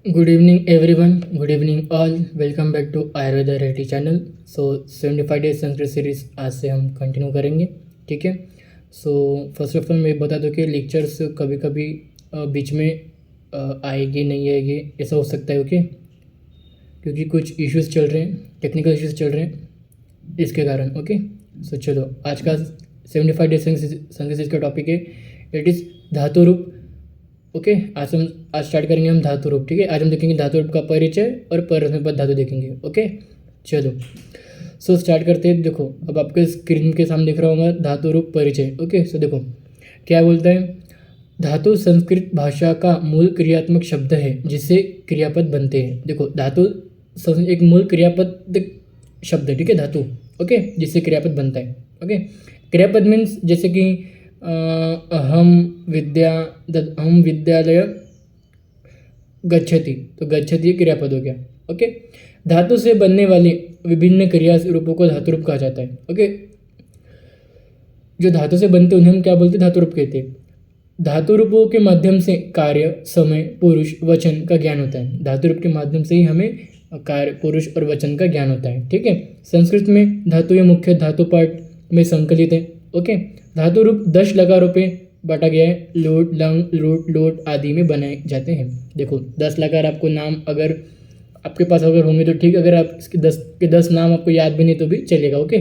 Good evening, everyone. Good evening, all. Welcome back to Ayurveda Reality channel. So 75 days Sanskrit series आज से हम continue करेंगे. ठीक है. सो फर्स्ट ऑफ ऑल मैं बता दूं कि लेक्चर्स कभी कभी बीच में आएगी नहीं आएगी, ऐसा हो सकता है. ओके, क्योंकि कुछ इश्यूज़ चल रहे हैं, टेक्निकल इश्यूज़ चल रहे हैं, इसके कारण. ओके, सो चलो आज का 75 डेज संस्कृत सीरीज का टॉपिक है, इट इज़ धातु रूप. ओके, आज स्टार्ट करेंगे हम धातु रूप. ठीक है, आज हम देखेंगे धातु रूप का परिचय और परस्मैपद धातु देखेंगे. ओके, चलो सो स्टार्ट करते हैं. देखो अब आपके स्क्रीन के सामने दिख रहा होगा धातु रूप परिचय. ओके, सो देखो क्या बोलता है. धातु संस्कृत भाषा का मूल क्रियात्मक शब्द है जिससे क्रियापद बनते हैं. देखो धातु एक मूल क्रियापद शब्द है. ठीक है, धातु. ओके, जिससे क्रियापद बनता है. ओके, क्रियापद मीन्स जैसे कि हम विद्यालय गच्छति, तो गच्छति क्रियापद हो गया. ओके, धातु से बनने वाले विभिन्न क्रिया रूपों को धातु रूप कहा जाता है. ओके, जो धातु से बनते उन्हें हम क्या बोलते हैं, धातु रूप कहते हैं. धातु रूपों के माध्यम से कार्य, समय, पुरुष, वचन का ज्ञान होता है. धातु रूप के माध्यम से ही हमें कार्य, पुरुष और वचन का ज्ञान होता है. ठीक है, संस्कृत में धातु मुख्य धातु पाठ में संकलित है. ओके, धातु रूप 10 लकारों पे बांटा गया है. लोट, लंग, लूट, लोट आदि में बनाए जाते हैं. देखो 10 लकार आपको नाम अगर आपके पास अगर होंगे तो ठीक, अगर आप इसके 10 नाम आपको याद भी नहीं तो भी चलेगा. ओके,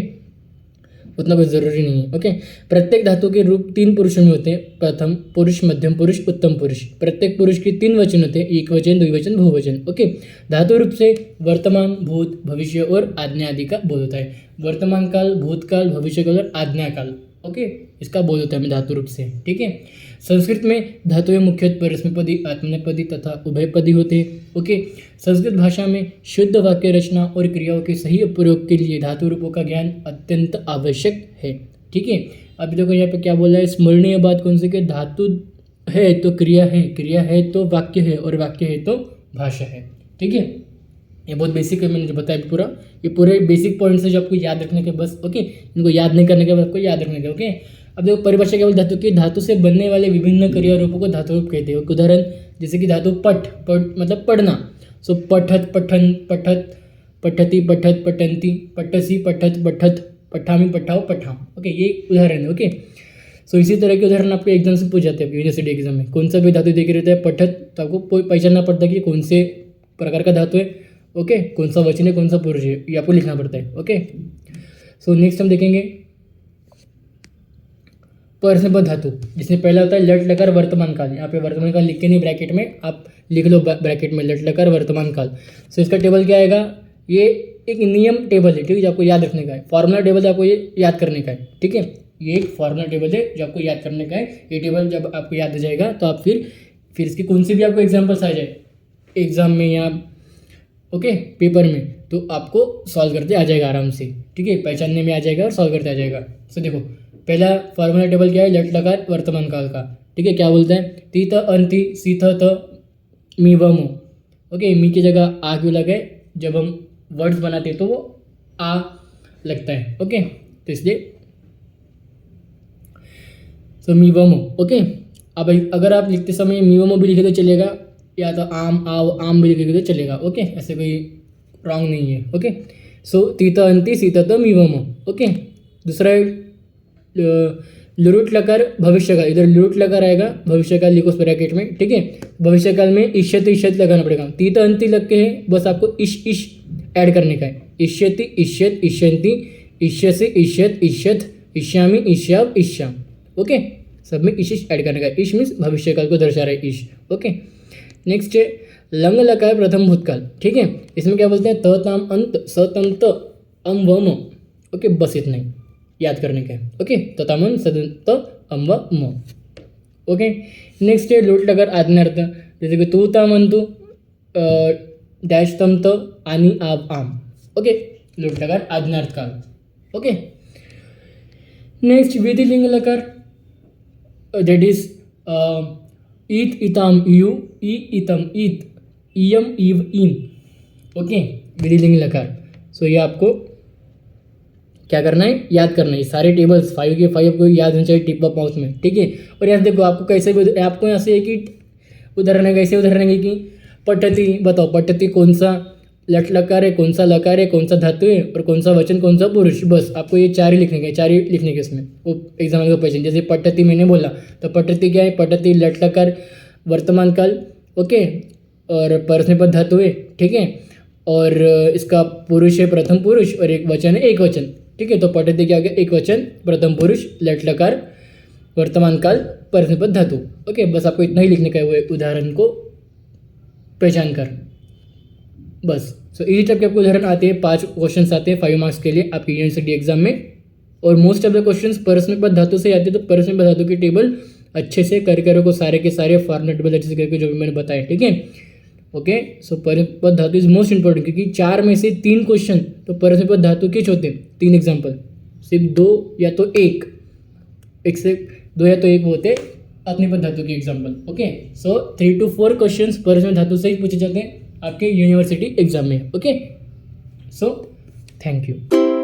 उतना कुछ ज़रूरी नहीं है. ओके, प्रत्येक धातु के रूप 3 पुरुषों में होते हैं. प्रथम पुरुष, मध्यम पुरुष, उत्तम पुरुष. प्रत्येक पुरुष के 3 वचन होते हैं, एक वचन, द्विवचन, बहुवचन. ओके, धातु रूप से वर्तमान, भूत, भविष्य और आज्ञा आदि का बोध होता है. वर्तमान काल, भूतकाल, भविष्य काल और आज्ञा काल. ओके, इसका बोध होता है हमें धातु रूप से. ठीक है, संस्कृत में धातुएं मुख्यतः परस्मैपदी, आत्मनेपदी तथा उभयपदी होते हैं. ओके, संस्कृत भाषा में शुद्ध वाक्य रचना और क्रियाओं के सही प्रयोग के लिए धातु रूपों का ज्ञान अत्यंत आवश्यक है. ठीक है, अभी देखो यहाँ पे क्या बोला है, स्मरणीय बात कौन सी, कि धातु है तो क्रिया है, क्रिया है तो वाक्य है, और वाक्य है तो भाषा है. ठीक है, ये बहुत बेसिक है, मैंने जो बताया पूरा, ये पूरे बेसिक पॉइंट्स है जो आपको याद रखने के बस. ओके, इनको याद नहीं करने के बाद आपको याद रखने के. ओके, अब देखो परिभाषा केवल धातु की, धातु से बनने वाले विभिन्न क्रिया रूपों को धातु रूप कहते हैं. उदाहरण जैसे कि धातु पठ मतलब पढ़ना. सो पठत, पठन, पठत, पठती, पठत, पठंती, पठसी, पठत, पठत, पठामी, पठाओ, पठाम. ओके, ये उदाहरण है. ओके, सो इसी तरह के उदाहरण आपके एग्जाम से पूछ जाते हैं. यूनिवर्सिटी एग्जाम में कौन सा भी धातु देख रहता है पठत, तो आपको पहचानना पड़ता है कि कौन से प्रकार का धातु है. ओके, कौन सा वचन है, कौन सा पुरुष है, ये आपको लिखना पड़ता है. ओके, सो नेक्स्ट हम देखेंगे परस्मैपद धातु, जिसमें पहला होता है लट लकार वर्तमान काल. यहाँ पे वर्तमान काल लिख के नहीं, ब्रैकेट में आप लिख लो, ब्रैकेट में लट लकार वर्तमान काल. सो इसका टेबल क्या आएगा, ये एक नियम टेबल है. ठीक है, जो आपको याद रखने का है. फॉर्मूला टेबल आपको ये याद करने का है. ठीक है, ये एक फॉर्मूला टेबल है जो आपको याद करने का है. ये टेबल जब आपको याद हो जाएगा तो आप फिर इसकी कौन सी भी आपको एग्जाम्पल्स आ जाए एग्जाम में या ओके पेपर में, तो आपको सॉल्व करते आ जाएगा आराम से. ठीक है, पहचानने में आ जाएगा और सॉल्व करते आ जाएगा. सो देखो पहला फॉर्मूला टेबल क्या है, लट लकार वर्तमान काल का. ठीक है, क्या बोलता है, तीत अंति सीथ त मी व मो. ओके, मी की जगह आ क्यों लगा है, जब हम वर्ड्स बनाते हैं तो वो आ लगता है. ओके, तो इसलिए सो मी व मो. ओके, अब अगर आप लिखते समय मी व मो भी लिखे तो चलेगा, या तो आम आव आम भी लिखे तो चलेगा. ओके, ऐसे कोई रॉन्ग नहीं है. ओके, सो तीत अंति सीत त मी व मो. ओके, दूसरा लुरुट लकार भविष्यकाल. इधर लुरुट लकार आएगा, भविष्यकाल लिखो उस ब्रैकेट में. ठीक है, भविष्यकाल में इष्यत इष्यत लगाना पड़ेगा. तीत अंति लग के है, बस आपको इश ऐड करने का है. इष्यति इष्यत इष्यंति, इष्यसि इष्यत इष्यत, इष्यामि इष्याव इष्याम. ओके, सब में इश ऐड करने का है. इश मीन्स भविष्यकाल को दर्शा रहा है, इश. ओके, नेक्स्ट है लंग लकार प्रथम भूतकाल. ठीक है, इसमें क्या बोलते हैं, त ताम अंत स तम त अम व म. ओके, बस इतना ही याद करने का है. ओके, ततामन सदंत अम व म. ओके, नेक्स्ट है लोट लकार आज्ञार्थ. जैसे कि तू तामंतु डैश तम त आणि आव आम. ओके, लोट लकार आज्ञार्थ काल. ओके, नेक्स्ट विधिलिंग लकार, दैट इज ईत इताम यू, ई इतम ईत, इयम ईव इन. ओके, विधिलिंग लकार. सो ये आपको क्या करना है, याद करना है. सारे टेबल्स 5 के 5 को याद होना चाहिए टिप ऑफ माउथ में. ठीक है, और यहाँ देखो आपको कैसे भी, आपको यहाँ से एक ही उदाहरण है, कैसे उदाहरण है कि पठती, बताओ पठती कौन सा लट लकार है, कौन सा लकार है, कौन सा धातु है और कौन सा वचन, कौन सा पुरुष। बस आपको ये चार ही लिखने के, चार ही लिखने के इसमें वो एग्जाम का क्वेश्चन। जैसे पठती मैंने बोला तो पठती क्या है, पठती लट लकार वर्तमान काल, ओके, और परस्मैपद धातु है, ठीक है, और इसका पुरुष है प्रथम पुरुष और एक वचन है एक वचन, ठीक है। तो पठती क्या गया, एक वचन प्रथम पुरुष लट लकार वर्तमान काल परस्मैपद धातु, ओके। बस आपको इतना ही लिखने का है, वो उदाहरण को पहचान कर, बस। सो इसी टाइप के आपको उदाहरण आते हैं, 5 क्वेश्चन आते हैं 5 मार्क्स के लिए आपकी यूनिवर्सिटी एग्जाम में। और मोस्ट ऑफ द क्वेश्चंस परस्मैपद धातु से आते हैं, तो परस्मैपद धातु की टेबल अच्छे से करके रखो, सारे के सारे फॉर्मेट टेबल अच्छे से करके, जो भी मैंने बताया, ठीक है, ओके। सो परस्मैपद धातु इज मोस्ट इंपॉर्टेंट, क्योंकि 4 में से 3 क्वेश्चन तो परस्मैपद धातु के होते हैं। 3 एग्जाम्पल, सिर्फ 2 या तो 1 से 2 या तो 1 होते आत्मनेपद धातु के example, okay. So 3 to 4 question परस्मैपद धातु से ही पूछे जाते हैं आपके यूनिवर्सिटी एग्जाम में, ओके। So thank you.